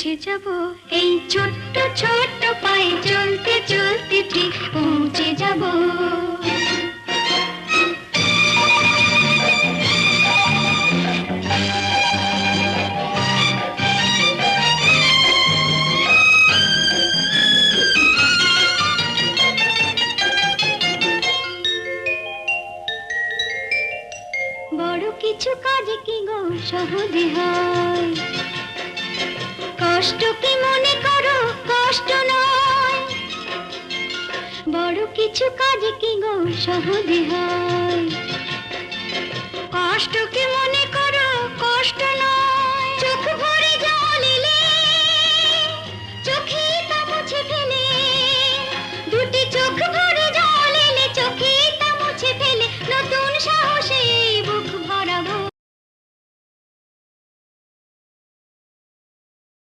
পৌঁছে যাব, এই ছোট্ট ছোট্ট পায়ে চলতে চলতে ঠিক পৌঁছে যাব। বড় কিছু কাজ কি গো সহজে হয়, কষ্ট কি মনে করো কষ্ট নয়। বড় কিছু কাজ কি গো সহজে হয়, কষ্ট কি মনে করো